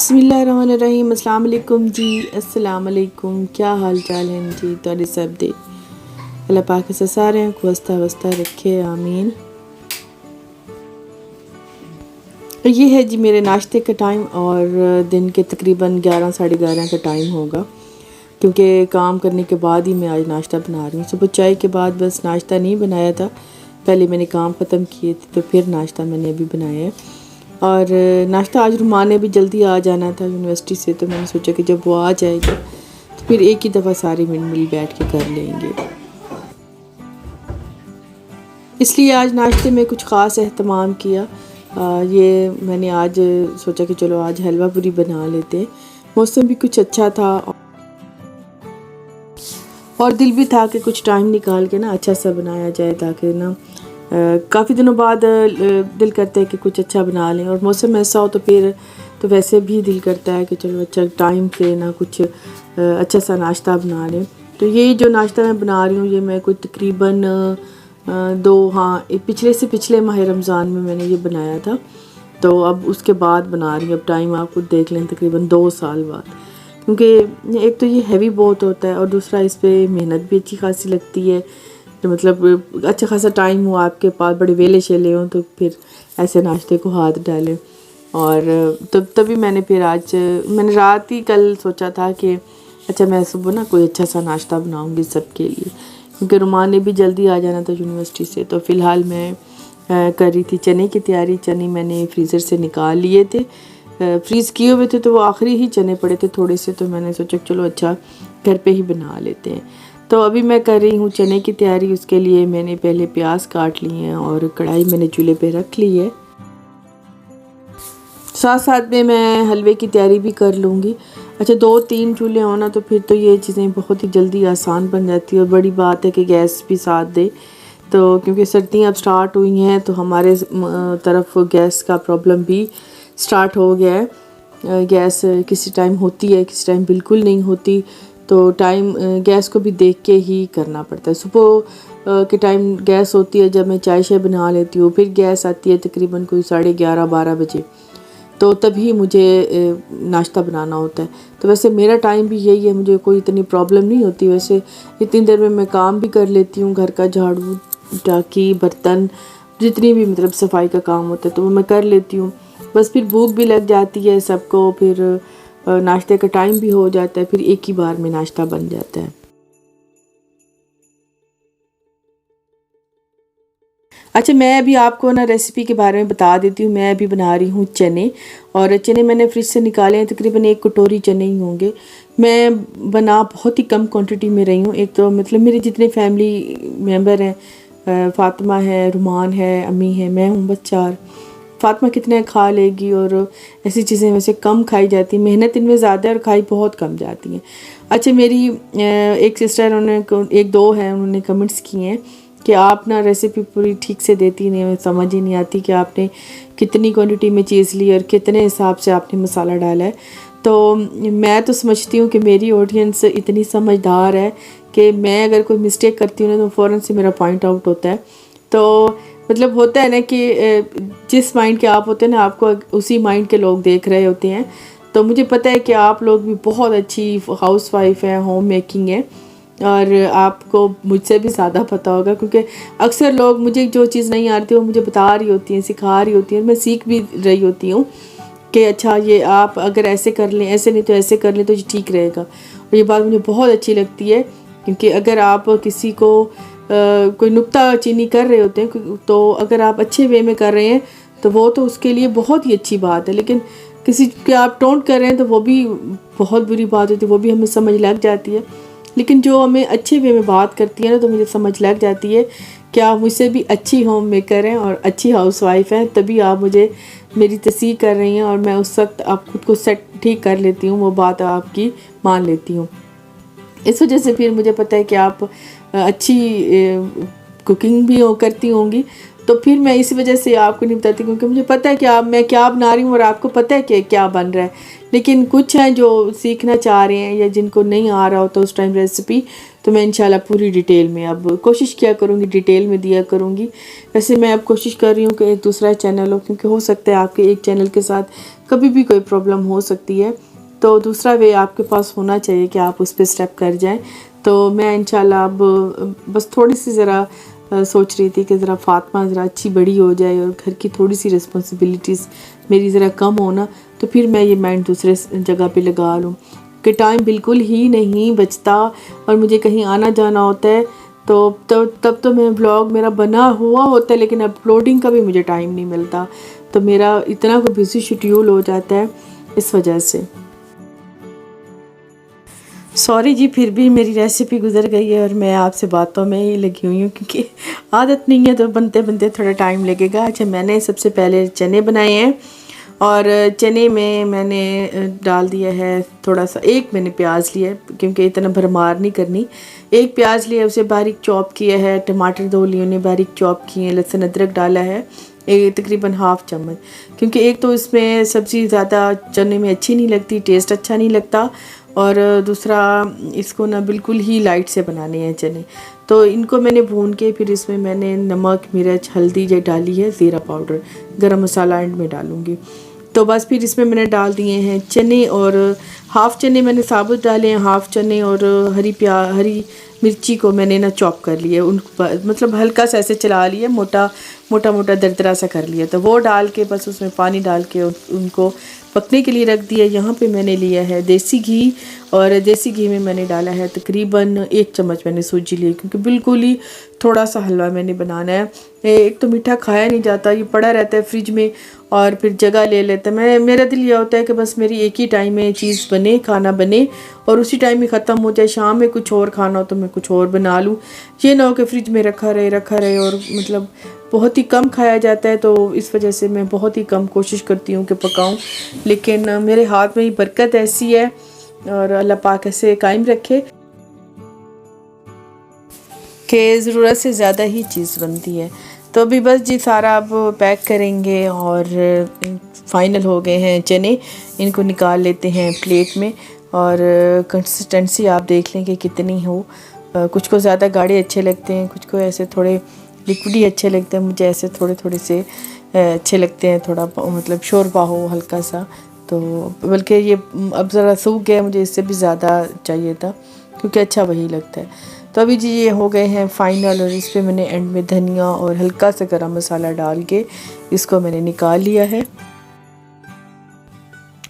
बिस्मिल्लाहिर्रहमानिर्रहीम। अस्सलाम वालेकुम जी। अस्सलाम वालेकुम। क्या हाल चाल है जी तुहाडे सब दे। अल्लाह पाक से सारे को हस्ता वस्ता रखे, आमीन। ये है जी मेरे नाश्ते का टाइम और दिन के तकरीबन 11 साढ़े 11 का टाइम होगा, क्योंकि काम करने के बाद ही मैं आज नाश्ता बना रही हूँ। सुबह चाय के बाद बस नाश्ता नहीं बनाया था, पहले मैंने काम ख़त्म किए थे तो फिर नाश्ता मैंने अभी बनाया है। और नाश्ता आज रुमान ने भी जल्दी आ जाना था यूनिवर्सिटी से, तो मैंने सोचा कि जब वो आ जाएगी तो फिर एक ही दफ़ा सारे मिल बैठ के कर लेंगे। इसलिए आज नाश्ते में कुछ ख़ास एहतमाम किया। ये मैंने आज सोचा कि चलो आज हलवा पूरी बना लेते हैं। मौसम भी कुछ अच्छा था और दिल भी था कि कुछ टाइम निकाल के ना अच्छा सा बनाया जाए, ताकि ना काफ़ी दिनों बाद दिल करता है कि कुछ अच्छा बना लें। और मौसम ऐसा हो तो फिर तो वैसे भी दिल करता है कि चलो अच्छा टाइम से ना कुछ अच्छा सा नाश्ता बना लें। तो ये जो नाश्ता मैं बना रही हूँ ये मैं कोई तकरीबन पिछले से पिछले माह रमज़ान में मैंने ये बनाया था, तो अब उसके बाद बना रही हूँ। अब टाइम आप खुद देख लें, तकरीबन 2 साल बाद, क्योंकि एक तो ये हैवी बहुत होता है और दूसरा इस पर मेहनत भी अच्छी खासी लगती है। तो मतलब अच्छा खासा टाइम हो आपके पास, बड़े वेले शेले हों, तो फिर ऐसे नाश्ते को हाथ डालें। और तभी मैंने फिर आज मैंने रात ही कल सोचा था कि अच्छा मैं सुबह ना कोई अच्छा सा नाश्ता बनाऊंगी सबके लिए, क्योंकि रुमान ने भी जल्दी आ जाना था यूनिवर्सिटी से। तो फ़िलहाल मैं कर रही थी चने की तैयारी। चने मैंने फ्रीज़र से निकाल लिए थे, फ्रीज़ किए हुए थे, तो वो आखिरी ही चने पड़े थे थोड़े से, तो मैंने सोचा चलो अच्छा घर पे ही बना लेते हैं। तो अभी मैं कर रही हूँ चने की तैयारी। उसके लिए मैंने पहले प्याज काट लिए हैं और कढ़ाई मैंने चूल्हे पे रख ली है। साथ साथ में मैं हलवे की तैयारी भी कर लूँगी। अच्छा 2-3 चूल्हे हो ना तो फिर तो ये चीज़ें बहुत ही जल्दी आसान बन जाती है। और बड़ी बात है कि गैस भी साथ दे, तो क्योंकि सर्दियाँ अब स्टार्ट हुई हैं तो हमारे तरफ गैस का प्रॉब्लम भी स्टार्ट हो गया है। गैस किसी टाइम होती है, किसी टाइम बिल्कुल नहीं होती, तो टाइम गैस को भी देख के ही करना पड़ता है। सुबह के टाइम गैस होती है जब मैं चाय शाय बना लेती हूँ, फिर गैस आती है तकरीबन कोई 11:30-12 बजे, तो तभी मुझे नाश्ता बनाना होता है। तो वैसे मेरा टाइम भी यही है, मुझे कोई इतनी प्रॉब्लम नहीं होती। वैसे इतनी देर में मैं काम भी कर लेती हूँ, घर का झाड़ू टाकी बर्तन जितनी भी मतलब सफाई का काम होता है तो वो मैं कर लेती हूँ। बस फिर भूख भी लग जाती है सबको, फिर नाश्ते का टाइम भी हो जाता है, फिर एक ही बार में नाश्ता बन जाता है। अच्छा मैं अभी आपको ना रेसिपी के बारे में बता देती हूँ। मैं अभी बना रही हूँ चने, और चने मैंने फ्रिज से निकाले हैं, तकरीबन 1 कटोरी चने ही होंगे। मैं बना बहुत ही कम क्वांटिटी में रही हूँ। एक तो मतलब मेरे जितने फैमिली मेम्बर हैं, फ़ातिमा है, रुमान है, अम्मी है, मैं हूँ, बस 4। फ़ातिमा कितने खा लेगी, और ऐसी चीज़ें वैसे कम खाई जाती, मेहनत इनमें ज़्यादा है और खाई बहुत कम जाती हैं। अच्छा मेरी एक सिस्टर, उन्होंने 1-2 हैं, उन्होंने कमेंट्स किए हैं कि आप ना रेसिपी पूरी ठीक से देती नहीं, हमें समझ ही नहीं आती कि आपने कितनी क्वांटिटी में चीज़ ली और कितने हिसाब से आपने मसाला डाला है। तो मैं तो समझती हूँ कि मेरी ऑडियंस इतनी समझदार है कि मैं अगर कोई मिस्टेक करती हूँ ना तो फ़ौरन से मेरा पॉइंट आउट होता है। तो मतलब होता है ना कि जिस माइंड के आप होते हैं ना, आपको उसी माइंड के लोग देख रहे होते हैं। तो मुझे पता है कि आप लोग भी बहुत अच्छी हाउसवाइफ हैं, होम मेकिंग है, और आपको मुझसे भी ज़्यादा पता होगा, क्योंकि अक्सर लोग मुझे जो चीज़ नहीं आती वो मुझे बता रही होती हैं, सिखा रही होती हैं, मैं सीख भी रही होती हूँ कि अच्छा ये आप अगर ऐसे कर लें, ऐसे नहीं तो ऐसे कर लें तो ये ठीक रहेगा। और ये बात मुझे बहुत अच्छी लगती है, क्योंकि अगर आप किसी को कोई नुक्ता चीनी कर रहे होते हैं, तो अगर आप अच्छे वे में कर रहे हैं तो वो तो उसके लिए बहुत ही अच्छी बात है। लेकिन किसी के आप टोंट कर रहे हैं तो वो भी बहुत बुरी बात होती है, वो भी हमें समझ लग जाती है। लेकिन जो हमें अच्छे वे में बात करती है ना, तो मुझे समझ लग जाती है कि आप मुझसे भी अच्छी होम मेकर हैं और अच्छी हाउसवाइफ हैं, तभी आप मुझे मेरी तस्दीक कर रही हैं, और मैं उस वक्त आप खुद को सेट ठीक कर लेती हूँ, वो बात आपकी मान लेती हूँ। इस वजह से फिर मुझे पता है कि आप अच्छी कुकिंग भी करती होंगी, तो फिर मैं इसी वजह से आपको नहीं बताती, क्योंकि मुझे पता है कि मैं क्या बना रही हूँ और आपको पता है कि क्या बन रहा है। लेकिन कुछ हैं जो सीखना चाह रहे हैं या जिनको नहीं आ रहा होता उस टाइम रेसिपी, तो मैं इंशाल्लाह पूरी डिटेल में अब कोशिश किया करूँगी, डिटेल में दिया करूँगी। वैसे मैं अब कोशिश कर रही हूँ कि एक दूसरा चैनल हो, क्योंकि हो सकता है आपके एक चैनल के साथ कभी भी कोई प्रॉब्लम हो सकती है। तो दूसरा वे आपके पास होना चाहिए कि आप उस पर स्टेप कर जाएं। तो मैं इंशाल्लाह अब बस थोड़ी सी ज़रा सोच रही थी कि ज़रा फ़ातिमा ज़रा अच्छी बड़ी हो जाए और घर की थोड़ी सी रिस्पॉन्सिबिलिटीज़ मेरी ज़रा कम होना, तो फिर मैं ये माइंड दूसरे जगह पे लगा लूँ कि टाइम बिल्कुल ही नहीं बचता और मुझे कहीं आना जाना होता है। तब तो मैं व्लॉग मेरा बना हुआ होता है, लेकिन अपलोडिंग का भी मुझे टाइम नहीं मिलता। तो मेरा इतना कोई बिजी शेड्यूल हो जाता है इस वजह से। सॉरी जी, फिर भी मेरी रेसिपी गुजर गई है और मैं आपसे बातों में ही लगी हुई हूँ क्योंकि आदत नहीं है, तो बनते बनते थोड़ा टाइम लगेगा। अच्छा, मैंने सबसे पहले चने बनाए हैं और चने में मैंने डाल दिया है थोड़ा सा, एक मैंने प्याज लिया है क्योंकि इतना भरमार नहीं करनी। एक प्याज लिया, उसे बारीक चॉप किया है। टमाटर 2 लिए, उन्हें बारीक चॉप किए। लहसुन अदरक डाला है तकरीबन हाफ चम्मच, क्योंकि एक तो इसमें सब्ज़ी ज़्यादा चने में अच्छी नहीं लगती, टेस्ट अच्छा नहीं लगता, और दूसरा इसको ना बिल्कुल ही लाइट से बनाने हैं चने। तो इनको मैंने भून के फिर इसमें मैंने नमक, मिर्च, हल्दी ये डाली है, ज़ीरा पाउडर, गरम मसाला एंड में डालूँगी। तो बस फिर इसमें मैंने डाल दिए हैं चने, और हाफ़ चने मैंने साबुत डाले हैं, हाफ़ चने और हरी मिर्ची को मैंने ना चॉप कर लिया, उन मतलब हल्का सा ऐसे चला लिया, मोटा मोटा दरदरा सा कर लिया। तो वो डाल के बस उसमें पानी डाल के उनको पकने के लिए रख दिया। यहाँ पे मैंने लिया है देसी घी, और देसी घी में मैंने डाला है तकरीबन 1 चम्मच मैंने सूजी ली, क्योंकि बिल्कुल ही थोड़ा सा हलवा मैंने बनाना है। एक तो मीठा खाया नहीं जाता, ये पड़ा रहता है फ्रिज में और फिर जगह ले लेता है। मेरा दिल ये होता है कि बस मेरी एक ही टाइम में चीज़ बने, खाना बने और उसी टाइम में ख़त्म हो जाए। शाम में कुछ और खाना हो तो मैं कुछ और बना लूँ, ये ना हो कि फ्रिज में रखा रहे और मतलब बहुत ही कम खाया जाता है। तो इस वजह से मैं बहुत ही कम कोशिश करती हूँ कि पकाऊँ, लेकिन मेरे हाथ में ही बरकत ऐसी है और अल्लाह पाक ऐसे कायम रखे कि ज़रूरत से ज़्यादा ही चीज़ बनती है। तो अभी बस जी सारा अब पैक करेंगे और फाइनल हो गए हैं चने, इनको निकाल लेते हैं प्लेट में। और कंसिस्टेंसी आप देख लें कि कितनी हो। कुछ को ज़्यादा गाढ़े अच्छे लगते हैं, कुछ को ऐसे थोड़े लिक्विडी अच्छे लगते हैं। मुझे ऐसे थोड़े थोड़े से अच्छे लगते हैं, थोड़ा मतलब शोरबा हो हल्का सा। तो बल्कि ये अब ज़रा सूख गया, मुझे इससे भी ज़्यादा चाहिए था क्योंकि अच्छा वही लगता है। तो अभी जी ये हो गए हैं फाइनल, और इस पर मैंने एंड में धनिया और हल्का सा गरम मसाला डाल के इसको मैंने निकाल लिया है,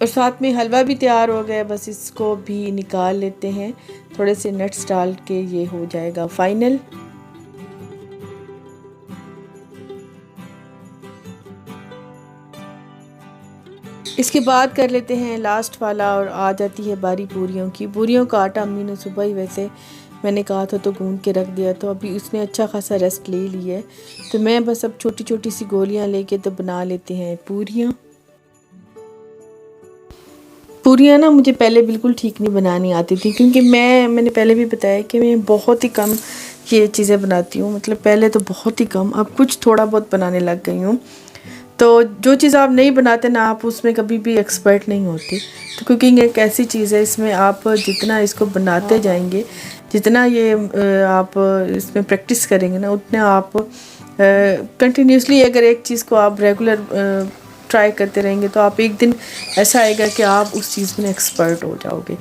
और साथ में हलवा भी तैयार हो गया। बस इसको भी निकाल लेते हैं, थोड़े से नट्स डाल के ये हो जाएगा फाइनल। इसके बाद कर लेते हैं लास्ट वाला, और आ जाती है बारी पूरियों की। पूरियों का आटा अम्मी ने सुबह ही वैसे मैंने कहा था तो गूंद के रख दिया, तो अभी उसने अच्छा खासा रेस्ट ले लिया है। तो मैं बस अब छोटी छोटी सी गोलियां लेके तो बना लेते हैं पूरियां। पूरियां ना मुझे पहले बिल्कुल ठीक नहीं बनानी आती थी, क्योंकि मैंने पहले भी बताया कि मैं बहुत ही कम ये चीज़ें बनाती हूँ। मतलब पहले तो बहुत ही कम, अब कुछ थोड़ा बहुत बनाने लग गई हूँ। तो जो चीज़ आप नहीं बनाते ना, आप उसमें कभी भी एक्सपर्ट नहीं होते। तो कुकिंग एक ऐसी चीज़ है, इसमें आप जितना इसको बनाते जाएंगे, जितना ये आप इसमें प्रैक्टिस करेंगे ना, उतना आप कंटिन्यूसली अगर एक चीज़ को आप रेगुलर ट्राई करते रहेंगे तो आप एक दिन ऐसा आएगा कि आप उस चीज़ में एक्सपर्ट हो जाओगे।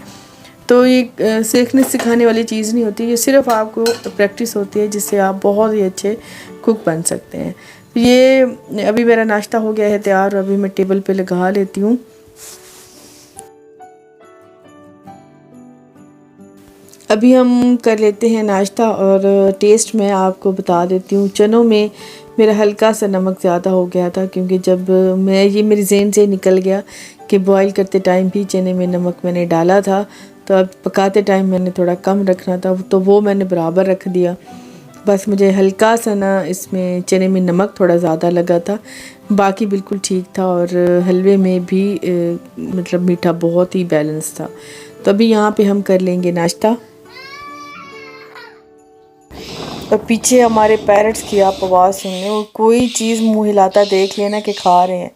तो ये सीखने सिखाने वाली चीज़ नहीं होती, ये सिर्फ आपको प्रैक्टिस होती है, जिससे आप बहुत ही अच्छे कुक बन सकते हैं। ये अभी मेरा नाश्ता हो गया है तैयार, अभी मैं टेबल पे लगा लेती हूँ। अभी हम कर लेते हैं नाश्ता, और टेस्ट मैं आपको बता देती हूँ। चनों में मेरा हल्का सा नमक ज़्यादा हो गया था, क्योंकि जब ये मेरी ज़हन से निकल गया कि बॉईल करते टाइम भी चने में नमक मैंने डाला था, तो अब पकाते टाइम मैंने थोड़ा कम रखना था, तो वो मैंने बराबर रख दिया। बस मुझे हल्का सा ना इसमें चने में नमक थोड़ा ज़्यादा लगा था, बाकी बिल्कुल ठीक था। और हलवे में भी मतलब मीठा बहुत ही बैलेंस था। तो अभी यहाँ पे हम कर लेंगे नाश्ता। और पीछे हमारे पेरेंट्स की आप आवाज़ सुन रहे हो, कोई चीज़ मुंह हिलाता देख लेना कि खा रहे हैं,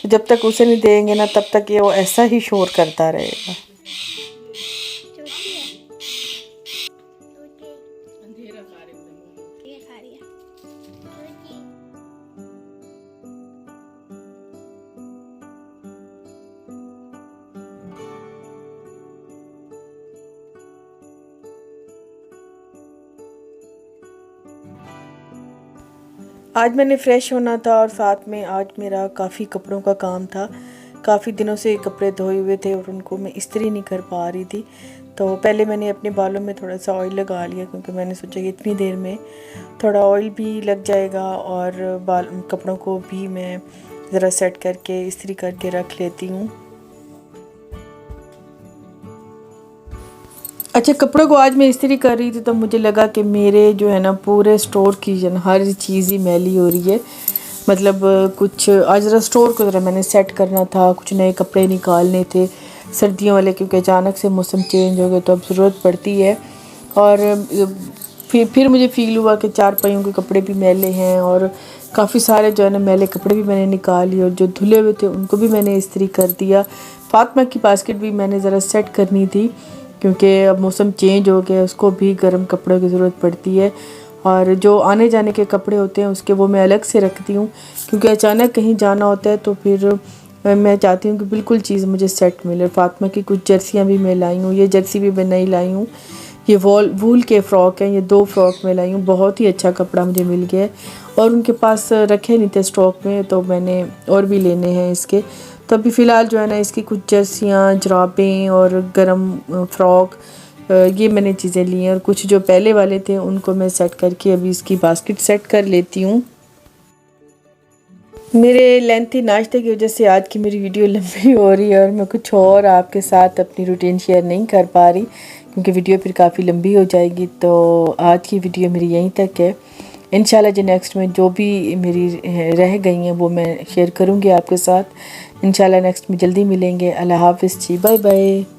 तो जब तक उसे नहीं देंगे ना तब तक ये वो ऐसा ही शोर करता रहेगा। आज मैंने फ़्रेश होना था और साथ में आज मेरा काफ़ी कपड़ों का काम था। काफ़ी दिनों से कपड़े धोए हुए थे और उनको मैं इस्त्री नहीं कर पा रही थी। तो पहले मैंने अपने बालों में थोड़ा सा ऑयल लगा लिया, क्योंकि मैंने सोचा कि इतनी देर में थोड़ा ऑयल भी लग जाएगा और बाल कपड़ों को भी मैं ज़रा सेट करके इस्त्री करके रख लेती हूँ। अच्छा, कपड़ों को आज मैं इस्त्री कर रही थी तो मुझे लगा कि मेरे जो है ना पूरे स्टोर की जो ना हर चीज़ ही मैली हो रही है। मतलब कुछ आज ज़रा स्टोर को ज़रा मैंने सेट करना था, कुछ नए कपड़े निकालने थे सर्दियों वाले, क्योंकि अचानक से मौसम चेंज हो गया तो अब ज़रूरत पड़ती है। और फिर मुझे फ़ील हुआ कि चारपाइयों के कपड़े भी मैले हैं और काफ़ी सारे जो है ना मैले कपड़े भी मैंने निकाल लिए और जो धुले हुए थे उनको भी मैंने इस्त्री कर दिया। फातिमा की बास्केट भी मैंने ज़रा सेट करनी थी, क्योंकि अब मौसम चेंज हो गया, उसको भी गर्म कपड़ों की ज़रूरत पड़ती है। और जो आने जाने के कपड़े होते हैं उसके वो मैं अलग से रखती हूँ, क्योंकि अचानक कहीं जाना होता है तो फिर मैं चाहती हूँ कि बिल्कुल चीज़ मुझे सेट मिले। फातिमा की कुछ जर्सियाँ भी मैं लाई हूँ, ये जर्सी भी मैं नई लाई हूँ। ये वूल के फ़्रॉक हैं, ये 2 फ्रॉक मैं लाई हूँ। बहुत ही अच्छा कपड़ा मुझे मिल गया है और उनके पास रखे नहीं थे स्टॉक में, तो मैंने और भी लेने हैं इसके। तो अभी फ़िलहाल जो है ना इसकी कुछ जर्सियाँ, जुराबें और गरम फ़्रॉक ये मैंने चीज़ें ली हैं और कुछ जो पहले वाले थे उनको मैं सेट करके अभी इसकी बास्केट सेट कर लेती हूँ। मेरे लेंथी नाश्ते की वजह से आज की मेरी वीडियो लंबी हो रही है और मैं कुछ और आपके साथ अपनी रूटीन शेयर नहीं कर पा रही, क्योंकि वीडियो फिर काफ़ी लंबी हो जाएगी। तो आज की वीडियो मेरी यहीं तक है। इंशाल्लाह जो नेक्स्ट में जो भी मेरी रह गई हैं वो मैं शेयर करूँगी आपके साथ। इंशाल्लाह नेक्स्ट में जल्दी मिलेंगे। अल्लाह हाफ़िज़ जी, बाय बाय।